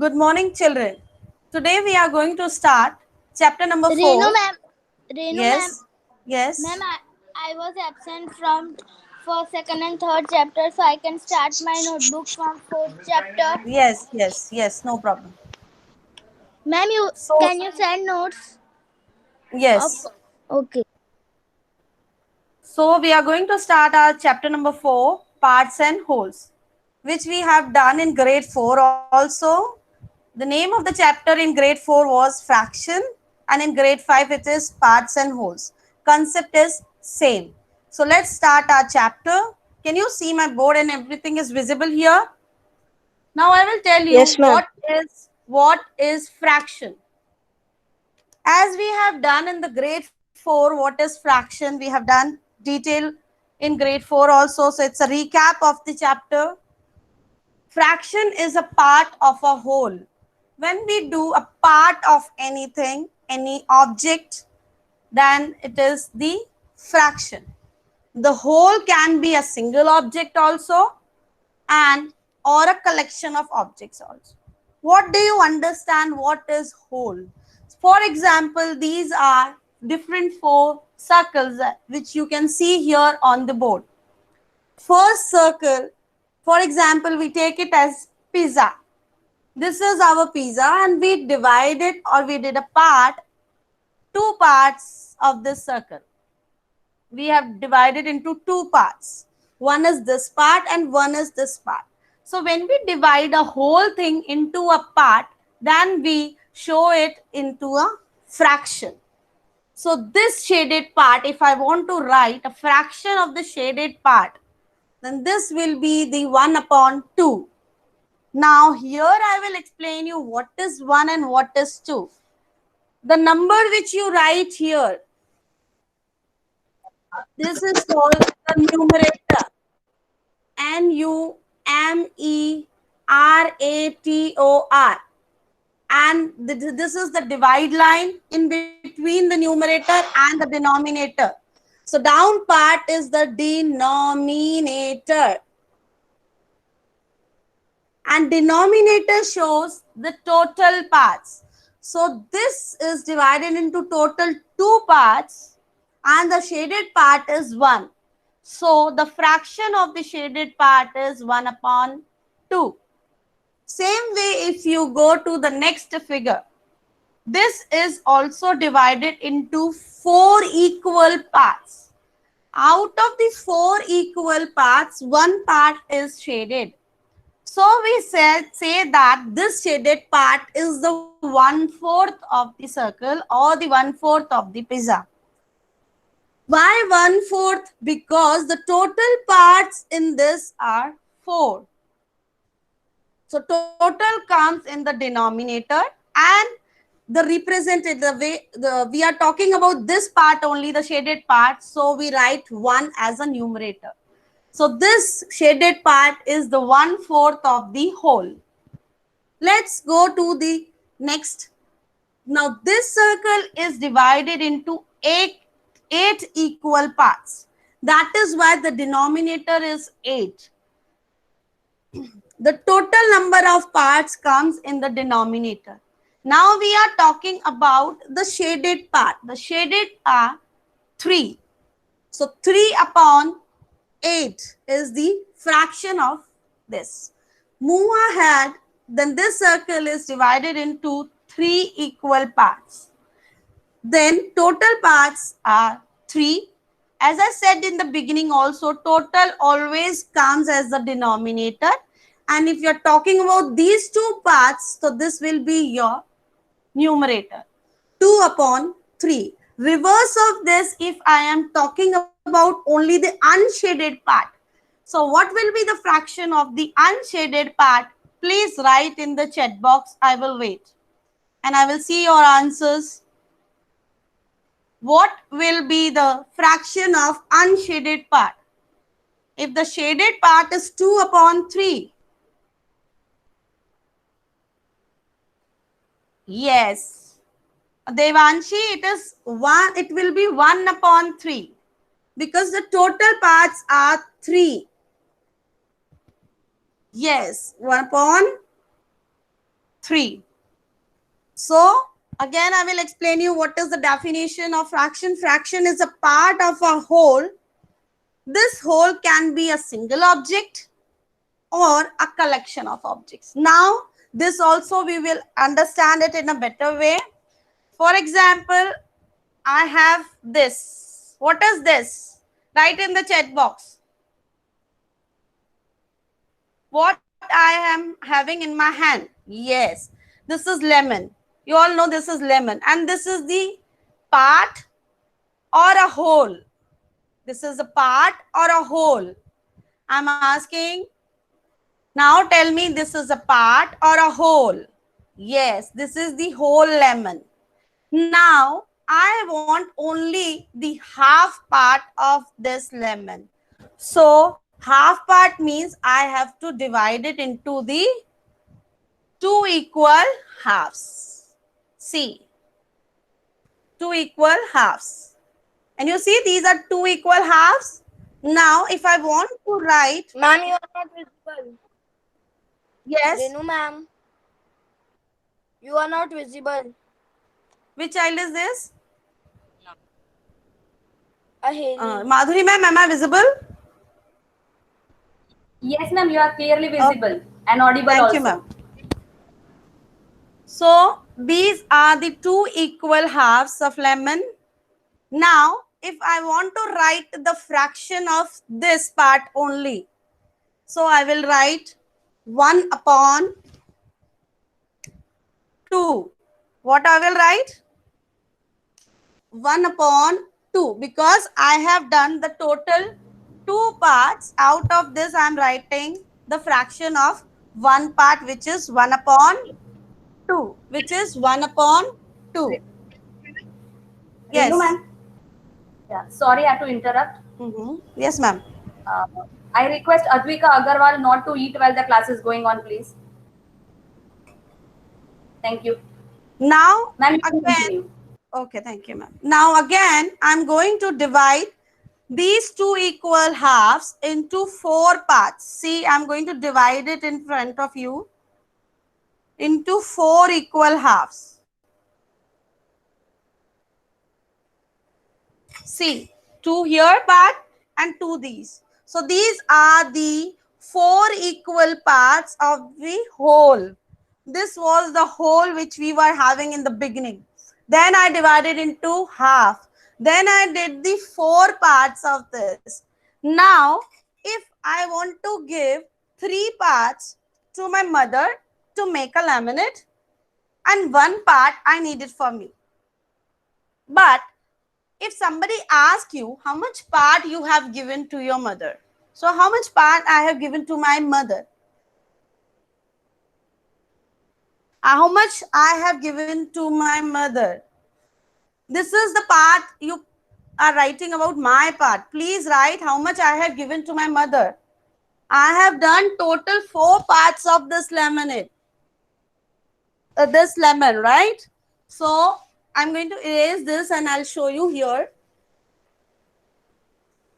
Good morning, children. Today we are going to start chapter number 4. Renu ma'am, Yes, yes, I was absent from first, second, and third chapter, so I can start my notebook from fourth chapter. yes, no problem. Ma'am, you So, can you send notes of yes, okay. so we are going to start our chapter number 4, parts and wholes, which we have done in grade 4 also. The name of the chapter in grade 4 was fraction, and in grade 5 it is parts and wholes. Concept is same. So let's start our chapter. Can you see my board and everything is visible here? Now I will tell you Yes, ma'am. what is fraction. As we have done in the grade 4, what is fraction? We have done detail in grade 4 also. So it's a recap of the chapter. Fraction is a part of a whole. When we do a part of anything, any object, then it is the fraction. The whole can be a single object also, and or a collection of objects also. What do you understand what is whole? For example, these are different four circles which you can see here on the board. First circle, for example, we take it as pizza. This is our pizza and we divided or we did a part, two parts of this circle. We have divided into two parts. One is this part and one is this part. So when we divide a whole thing into a part, then we show it into a fraction. So this shaded part, if I want to write a fraction of the shaded part, then this will be the 1 upon 2. Now here I will explain you what is 1 and what is 2. The number which you write here, this is called the numerator. Numerator. And this is the divide line in between the numerator and the denominator. So down part is the denominator. And denominator shows the total parts. So this is divided into total two parts and the shaded part is 1. So the fraction of the shaded part is 1 upon 2. Same way if you go to the next figure. This is also divided into 4 equal parts. Out of the 4 equal parts, one part is shaded. So we say that this shaded part is the 1/4 of the circle or the 1/4 of the pizza. Why 1/4? Because the total parts in this are 4. So total comes in the denominator and the represented the way we are talking about this part only, the shaded part. So we write 1 as a numerator. So this shaded part is the 1/4 of the whole. Let's go to the next. Now this circle is divided into eight equal parts. That is why the denominator is 8. The total number of parts comes in the denominator. Now we are talking about the shaded part. The shaded are 3. So 3 upon 8 is the fraction of this. Move ahead, then this circle is divided into 3 equal parts. Then total parts are 3. As I said in the beginning also, total always comes as the denominator. And if you're talking about these two parts, so this will be your numerator. 2 upon 3. Reverse of this, if I am talking about only the unshaded part. So what will be the fraction of the unshaded part? Please write in the chat box. I will wait. And I will see your answers. What will be the fraction of unshaded part? If the shaded part is 2 upon 3. Yes. Devanshi, it will be 1 upon 3. Because the total parts are 3. Yes, 1 upon 3. So again, I will explain you what is the definition of fraction. Fraction is a part of a whole. This whole can be a single object or a collection of objects. Now, this also we will understand it in a better way. For example, I have this. What is this? Write in the chat box. What I am having in my hand. Yes, this is lemon. You all know this is lemon. And this is the part or a whole. This is a part or a whole. I'm asking. Now tell me, this is a part or a whole? Yes, this is the whole lemon. Now I want only the half part of this lemon. So half part means I have to divide it into the two equal halves. See, two equal halves. And you see these are two equal halves. Now if I want to write, Ma'am, you are not visible. yes, Renu ma'am, you are not visible. which child is this? Aheli. Madhuri ma'am, am I visible? Yes, ma'am, you are clearly visible and audible Thank also. you, ma'am. So these are the two equal halves of lemon. Now, if I want to write the fraction of this part only, so I will write 1 upon 2. What I will write? 1 upon 2, because I have done the total 2 parts. Out of this, I am writing the fraction of one part, which is 1 upon 2, which is 1 upon 2. Yes. Renu, ma'am. Yeah, sorry, I have to interrupt. Yes, ma'am. I request Advika Agarwal not to eat while the class is going on, please. Thank you. Now, Ma'am, you can again, continue. okay, thank you, ma'am. Now, again, I'm going to divide these two equal halves into 4 parts. See, I'm going to divide it in front of you into 4 equal halves. See, 2 here part and 2 these. So these are the 4 equal parts of the whole. This was the whole which we were having in the beginning. Then I divided into half. Then I did the 4 parts of this. Now, if I want to give 3 parts to my mother to make a laminate, and 1 part I need it for me. But if somebody asks you how much part you have given to your mother, so how much part I have given to my mother? How much I have given to my mother? This is the part you are writing about my part. Please write how much I have given to my mother. I have done total 4 parts of this lemonade. This lemon, right? So I'm going to erase this and I'll show you here.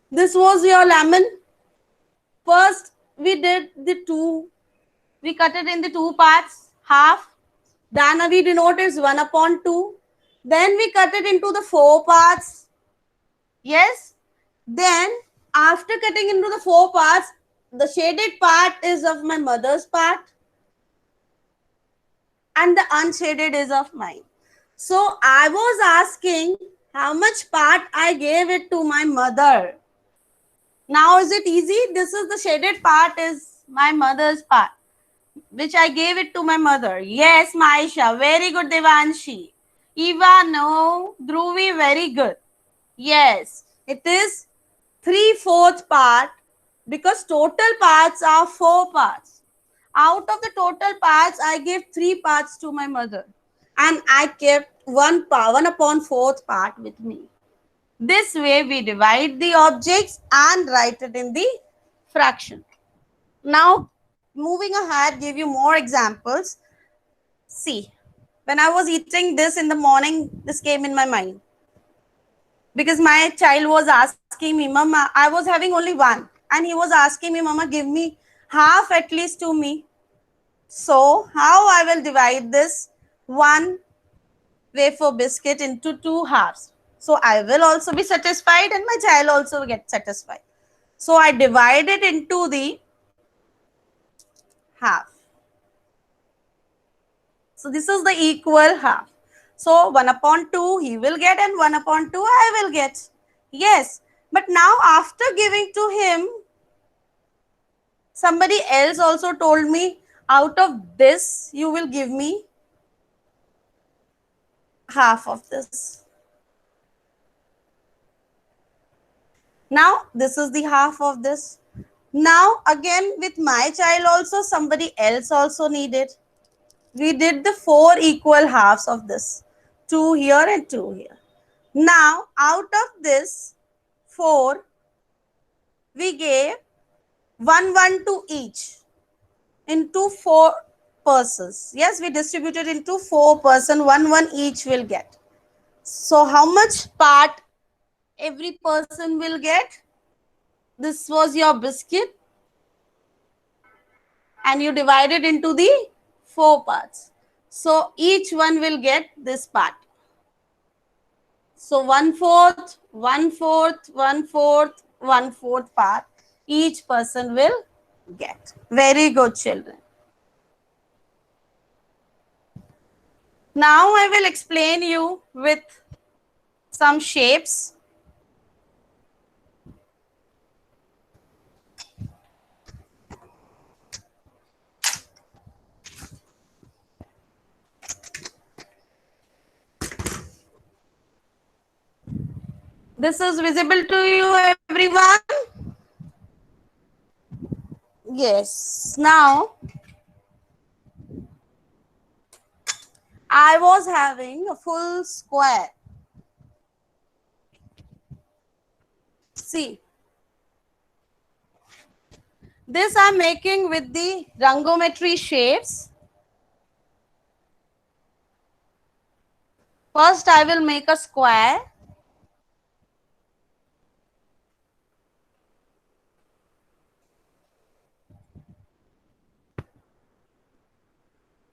This was your lemon. First, we did the 2. We cut it in the 2 parts, half. Then we denote it 1 upon 2. Then we cut it into the 4 parts. Yes. Then after cutting into the 4 parts, the shaded part is of my mother's part and the unshaded is of mine. So I was asking how much part I gave it to my mother. Now is it easy? This is the shaded part is my mother's part, which I gave it to my mother. Yes, Maisha, very good, Devanshi. Eva, no. Dhruvi, very good. Yes, it is 3/4 part because total parts are 4 parts. Out of the total parts, I gave 3 parts to my mother and I kept 1 upon 4th part with me. This way we divide the objects and write it in the fraction. Now, moving ahead, give you more examples. See, when I was eating this in the morning, this came in my mind. Because my child was asking me, Mama, I was having only 1. And he was asking me, Mama, give me half at least to me. So how I will divide this one wafer biscuit into two halves? So I will also be satisfied and my child also will get satisfied. So I divide it into the half. So this is the equal half. So 1 upon 2 he will get and 1 upon 2 I will get. Yes. But now after giving to him, somebody else also told me, out of this you will give me half of this. Now this is the half of this. Now again with my child also somebody else also needed. We did the 4 equal halves of this. 2 here and 2 here. Now out of this 4 we gave 1 to each into 4 persons. Yes, we distributed into 4 persons, 1 each will get. So how much part every person will get? This was your biscuit and you divide it into the 4 parts. So each one will get this part. So 1/4, 1/4, 1/4, 1/4 part each person will get. Very good, children. Now I will explain you with some shapes. This is visible to you, everyone? Yes. Now, I was having a full square. See, this I'm making with the rangometry shapes. First, I will make a square.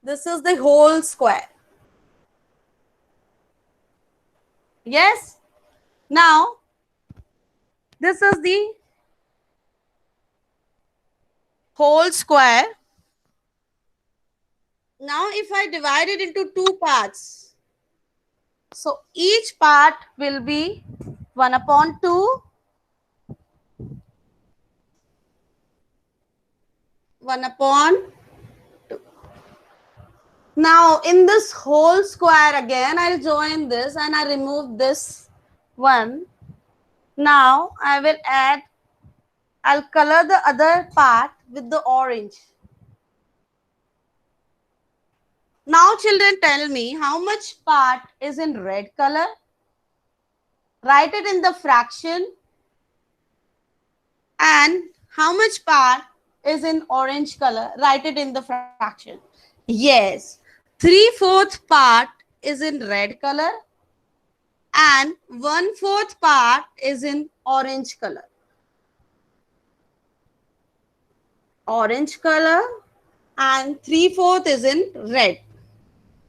This is the whole square. Yes. Now, this is the whole square. Now, if I divide it into 2 parts, so each part will be 1 upon 2, 1 upon 2. Now, in this whole square again, I'll join this and I remove this one. Now, I will add, I'll color the other part with the orange. Now, children, tell me how much part is in red color? Write it in the fraction. And how much part is in orange color? Write it in the fraction. Yes, 3/4 part is in red color and 1/4 part is in orange color. Orange color and 3/4 is in red.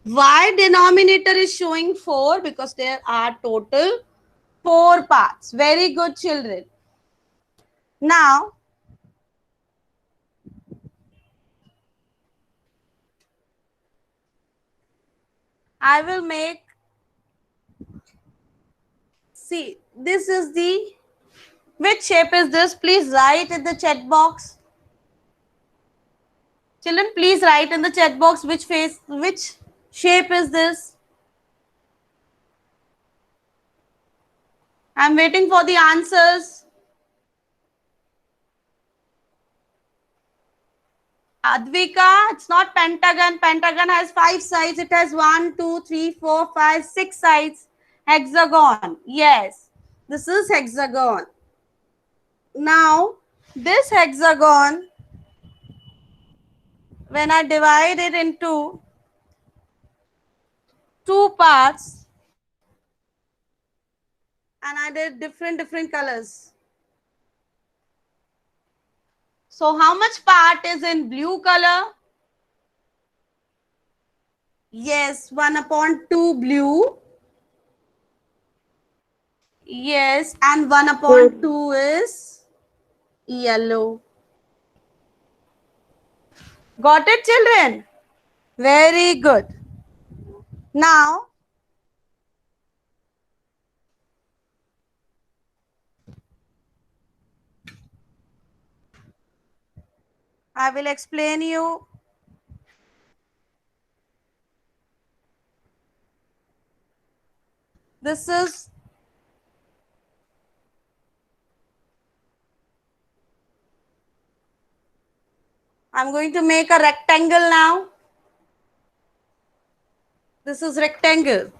Why denominator is showing 4? Because there are total 4 parts. Very good, children. Now, I will make, see, this is the, which shape is this? Please write in the chat box. Children, please write in the chat box which shape is this? I'm waiting for the answers. Advika, it's not pentagon. Pentagon has 5 sides. It has 1, 2, 3, 4, 5, 6 sides. Hexagon. Yes, this is hexagon. Now, this hexagon, when I divide it into 2 parts, and I did different colors. So how much part is in blue color? Yes, 1/2 blue. Yes, and 1/2 is yellow. Got it, children? Very good. Now, I will explain you. This is I'm going to make a rectangle now. This is rectangle.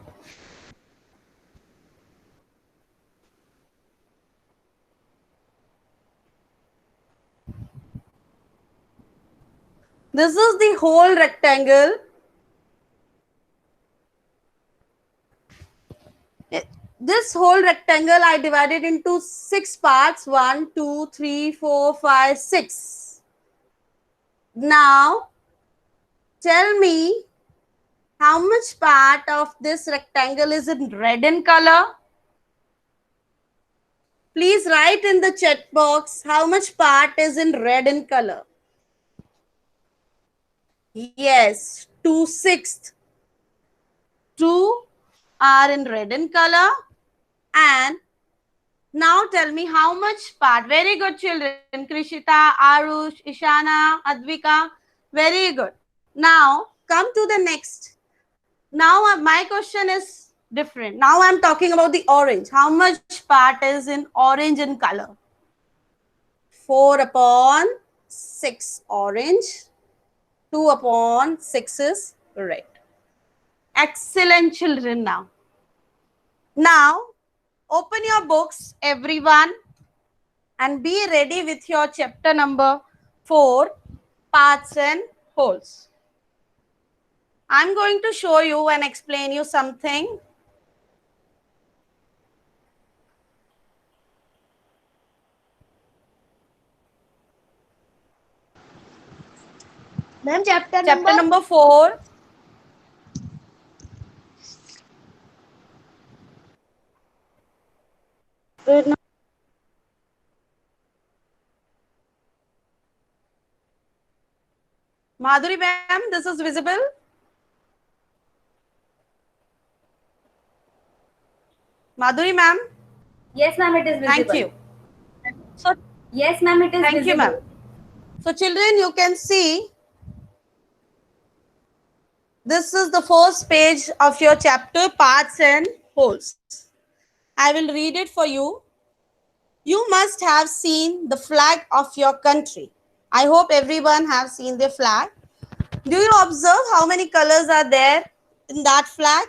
This is the whole rectangle. This whole rectangle I divided into 6 parts. 1, 2, 3, 4, 5, 6. Now, tell me how much part of this rectangle is in red in color? Please write in the chat box how much part is in red in color. Yes, 2/6. 2 are in red in color. And now tell me how much part. Very good, children. Krishita, Arush, Ishana, Advika. Very good. Now come to the next. Now my question is different. Now I'm talking about the orange. How much part is in orange in color? 4/6 orange. 2/6 is red. Excellent, children. Now open your books, everyone, and be ready with your chapter number 4, parts and wholes. I'm going to show you and explain you something. Ma'am, chapter Number 4. Madhuri ma'am, this is visible. Madhuri ma'am. Yes, ma'am, it is visible. Thank you. So, Yes, ma'am, it is thank visible. you, ma'am. So, children, you can see this is the first page of your chapter, parts and wholes. I will read it for you. You must have seen the flag of your country. I hope everyone have seen the flag. Do you observe how many colors are there in that flag?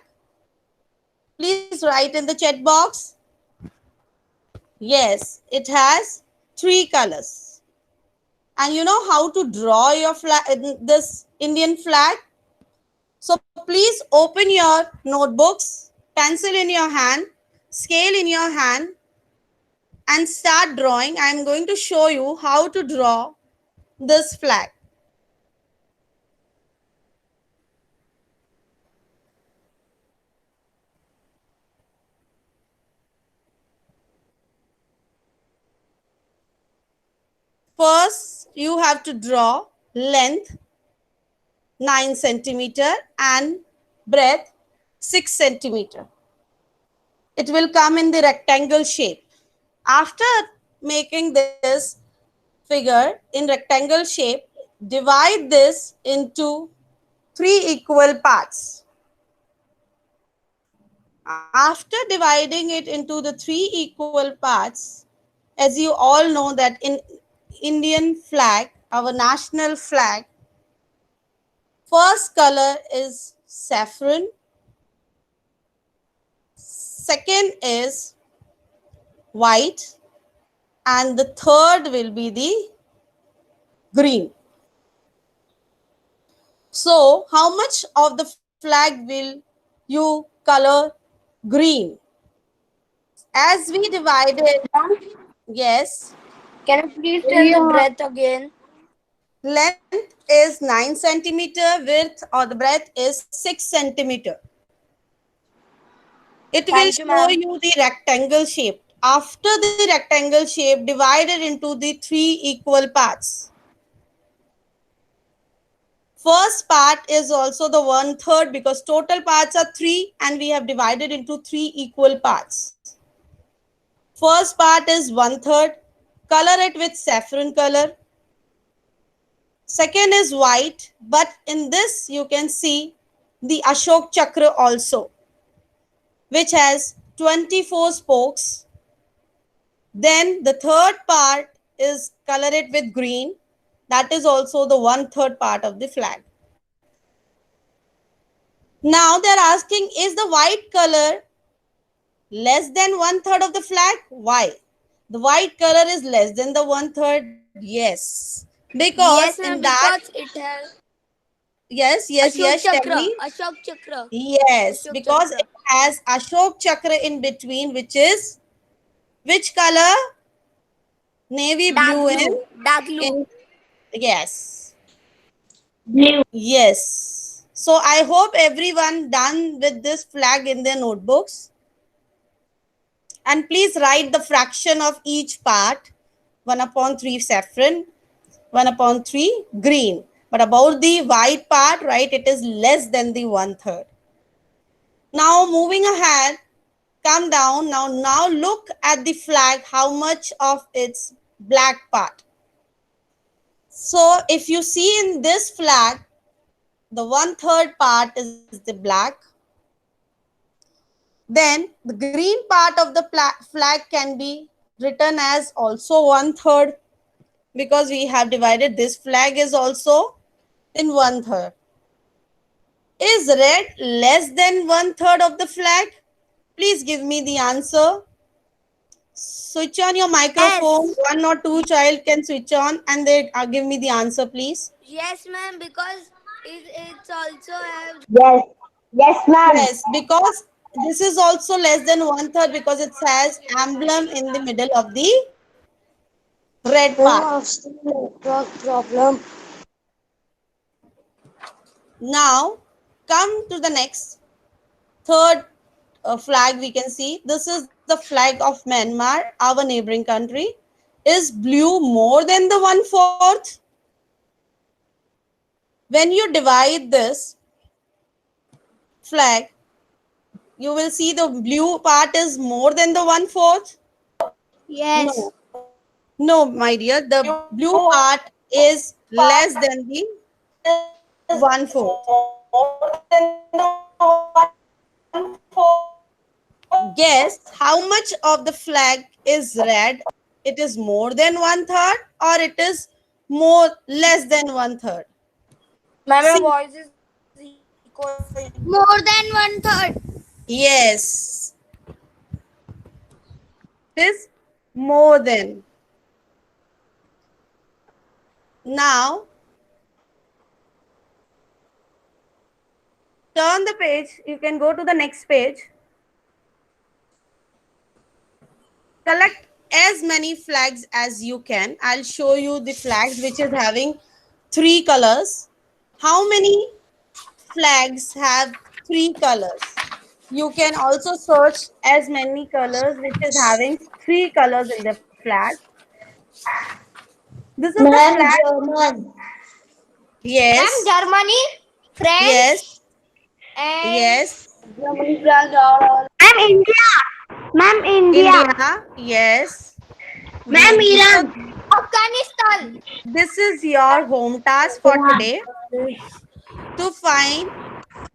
Please write in the chat box. Yes, it has 3 colors. And you know how to draw your flag, this Indian flag? So please open your notebooks, pencil in your hand, scale in your hand, and start drawing. I am going to show you how to draw this flag. First, you have to draw length 9 centimeter and breadth 6 centimeter. It will come in the rectangle shape. After making this figure in rectangle shape, divide this into 3 equal parts. After dividing it into the 3 equal parts, as you all know that in Indian flag, our national flag, first color is saffron, second is white, and the third will be the green. So, how much of the flag will you color green? As we divided, yes. Can you please tell the breadth again? Length is 9 centimeter, width or the breadth is 6 centimeter. It will Thank you, show ma'am. you the rectangle shape. After the rectangle shape, divided into the 3 equal parts. First part is also the 1/3 because total parts are 3 and we have divided into 3 equal parts. First part is 1/3. Color it with saffron color. Second is white, but in this you can see the Ashok Chakra also, which has 24 spokes. Then the third part is color it with green. That is also the 1/3 part of the flag. Now they're asking, is the white color less than 1/3 of the flag? Why? The white color is less than the 1/3? Yes. Because Yes, in ma'am. that, Because it has yes, Ashok tell Chakra. me. Ashok Chakra. Yes, Ashok because Chakra. it has Ashok Chakra in between, which is which color? Navy Dark blue blue. Dark blue. in yes. Blue. Yes. So I hope everyone done with this flag in their notebooks. And please write the fraction of each part. 1/3 saffron, 1/3 green. But about the white part, right, it is less than the 1/3. Now moving ahead, come down. Now look at the flag, how much of its black part. So if you see in this flag, the 1/3 part is the black. Then the green part of the flag can be written as also 1/3 because we have divided this flag is also in 1/3. Is red less than 1/3 of the flag? Please give me the answer. Switch on your microphone. Yes. One or two child can switch on and they give me the answer, please. Yes, ma'am. Because it's also have. Yes, yes, ma'am. Yes, because this is also less than 1/3 because it has emblem in the middle of the red part. Network problem. Now, come to the next third flag we can see. This is the flag of Myanmar, our neighboring country. Is blue more than the 1/4? When you divide this flag, you will see the blue part is more than the 1/4. Yes. No, no, my dear, the blue part is less than the 1/4. Guess how much of the flag is red? It is more than 1/3 or it is more less than 1/3? Ma'am, your See, voice is echoing. More than 1/3. yes, it is more than. Now, turn the page. You can go to the next page. Collect as many flags as you can. I'll show you the flags which is having 3 colors. How many flags have 3 colors? You can also search as many colors which is having 3 colors in the flag. This is the Ma'am, flag. German. Ma'am, Yes, Germany, yes, France, and yes. Germany, France, all. Ma'am, India. Ma'am, India. India, yes. Ma'am, So Iran. Afghanistan. this is your home task for today to find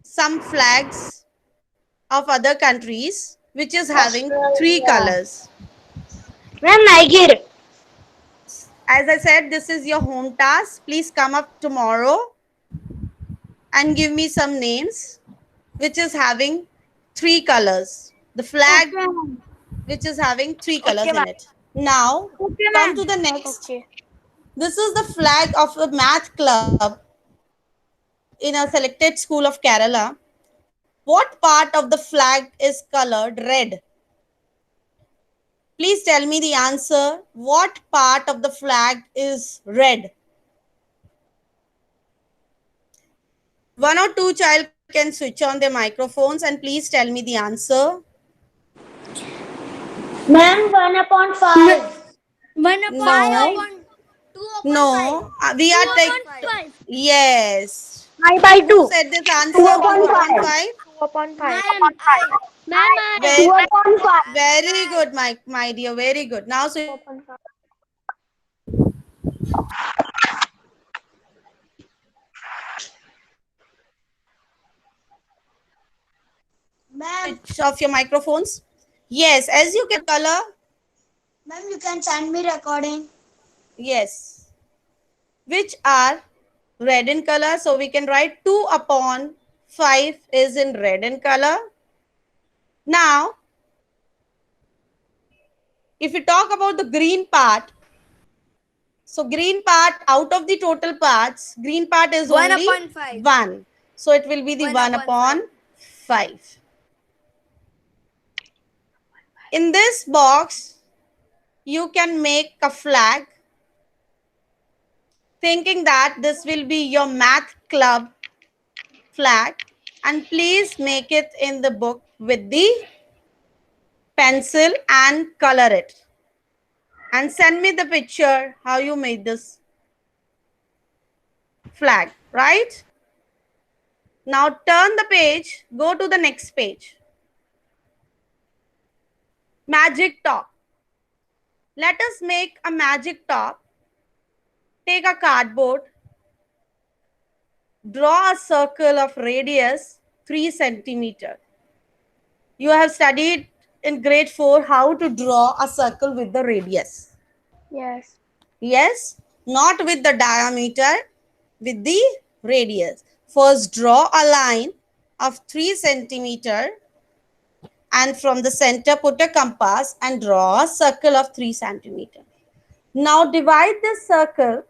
some flags of other countries which is having 3 Australia. colors. Ma'am, Niger. As I said, this is your home task. Please come up tomorrow and give me some names which is having 3 colors. The flag Okay. which is having 3 Okay, colors in ma'am. it. Now, Okay, come to ma'am. the next. Okay. This is the flag of a math club in a selected school of Kerala. What part of the flag is colored red? Please tell me the answer. What part of the flag is red? One or two child can switch on their microphones and please tell me the answer. Ma'am, 1/5. 1/5. No. 2/5. No. We are taking. 2/5. Yes. 5/2. Who said this answer? 2/5. 2/5. Ma'am, Very, 2/5. very good, my dear. Very good. Now, so Ma'am, switch off your microphones. Yes, as you can color. ma'am, you can send me recording. Yes. Which are red in color. So we can write 2/5 is in red in color. Now, if we talk about the green part, so green part out of the total parts, green part is 1 only upon 5. 1. So it will be the 1 1 upon upon 5. In this box, you can make a flag thinking that this will be your math club flag, and please make it in the book with the pencil and color it. And send me the picture how you made this flag, right? Now turn the page, go to the next page. Magic top. Let us make a magic top. Take a cardboard, draw a circle of radius 3 centimeter. You have studied in grade 4 how to draw a circle with the radius. Yes. Yes, not with the diameter, with the radius. First, draw a line of 3 centimeter and from the center put a compass and draw a circle of 3 centimeter. Now divide this circle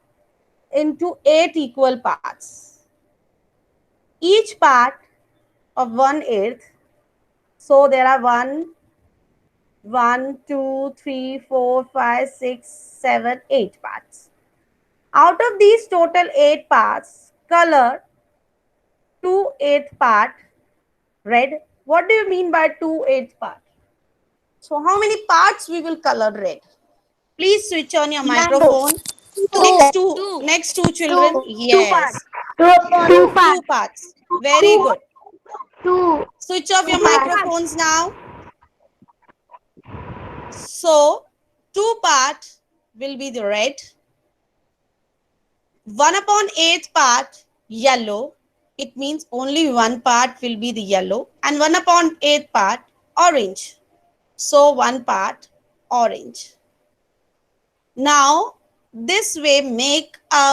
into 8 equal parts. Each part of 1/8. So there are 1, 2, 3, 4, 5, 6, 7, 8 parts. Out of these total 8 parts, color 2/8 part red. What do you mean by 2/8 part? So how many parts we will color red? Please switch on your microphone. Next two children. Yes. 2 parts. Very good. 2. Switch off your microphones now. So 2 part will be the red. 1/8 part yellow. It means only one part will be the yellow and 1/8 part orange. So one part orange. Now this way make a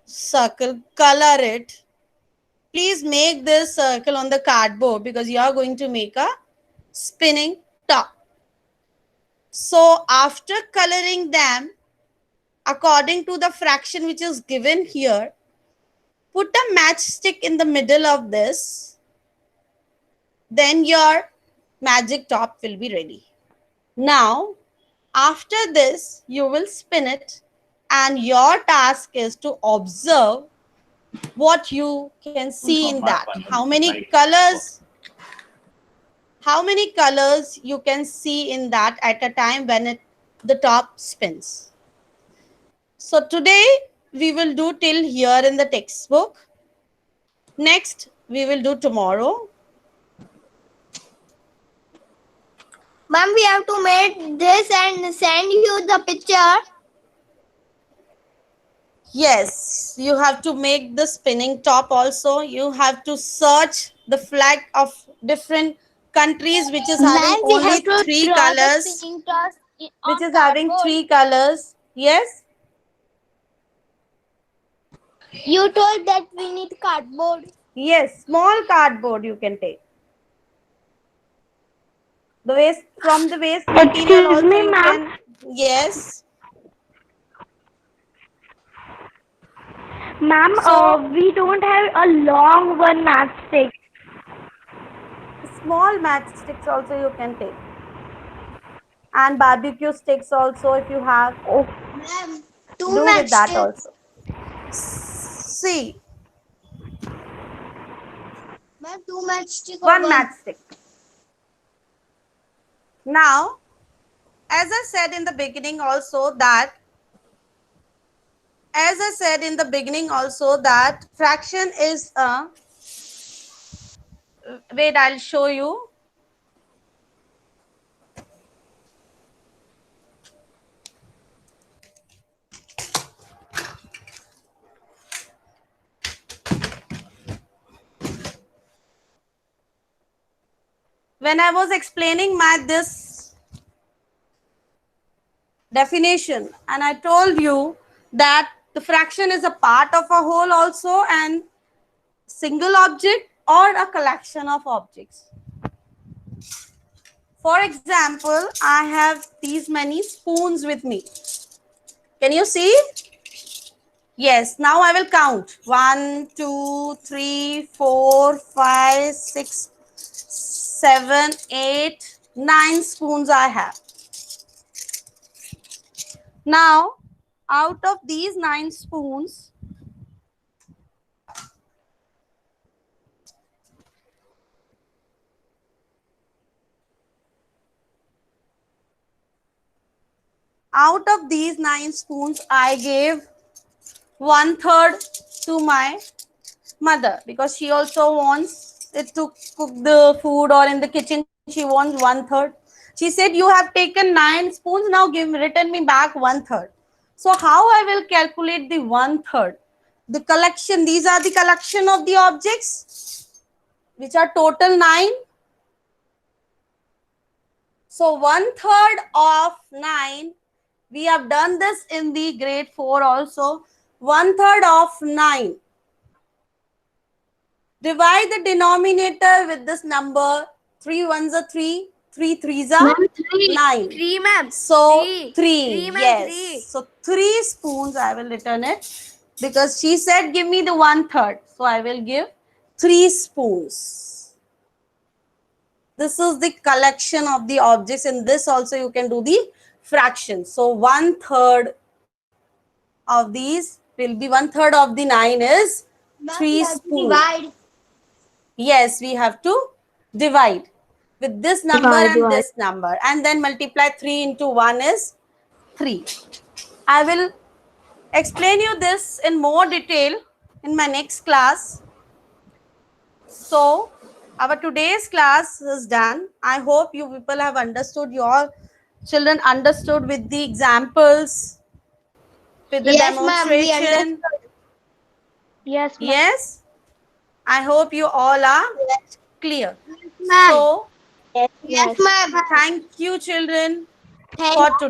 circle, color it. Please make this circle on the cardboard because you are going to make a spinning top. So after coloring them according to the fraction which is given here, put a matchstick in the middle of this. Then your magic top will be ready. Now, after this, you will spin it and your task is to observe what you can see in that. How many colors you can see in that at a time when the top spins. So today we will do till here in the textbook. Next we will do tomorrow. Ma'am, we have to make this and send you the picture. Yes, you have to make the spinning top also. You have to search the flag of different countries which is having Ma'am, we only have to 3 draw the colors. spinning toss on Which is having cardboard. 3 colors. Yes? You told that we need cardboard. Yes, small cardboard you can take. The waste from the waste material also me, you ma'am. can. Yes. Ma'am, So- we don't have a long one matchstick. Small matchsticks also you can take. And barbecue sticks also if you have. Ma'am, two Do with that matchsticks. also. See, Ma'am, 2 matchstick or One matchstick. Now, as I said in the beginning also that fraction is a, wait, I'll show you. When I was explaining this definition, and I told you that the fraction is a part of a whole also, and single object or a collection of objects. For example, I have these many spoons with me. Can you see? Yes, now I will count. 1, 2, 3, 4, 5, 6, 7, 8, 9 spoons I have. Now, out of these 9 spoons, I gave 1/3 to my mother because she also wants it to cook the food, or in the kitchen she wants 1/3. She said, you have taken 9 spoons, now return me back 1/3. So how I will calculate the 1/3? The collection, these are the collection of the objects, which are total 9. So 1/3 of 9, we have done this in the grade 4 also. 1/3 of 9. Divide the denominator with this number. 3 ones are 3, 3 threes are 9. 3, ma'am. So 3, Three, ma'am, yes. 3. So 3 spoons, I will return it because she said give me the 1/3. So I will give 3 spoons. This is the collection of the objects. In this also you can do the fraction. So 1/3 of these will be 1/3 of the 9 is 3 spoons. Divide. Yes, we have to divide with this number and this number, and then multiply 3 into 1 is 3. I will explain you this in more detail in my next class. So our today's class is done. I hope you people have understood, your children understood with the examples, with the Yes, ma'am, we demonstration. Yes, ma'am. Yes, I hope you all are clear. Ma'am. So Yes, ma'am. thank you, children, Thank for today.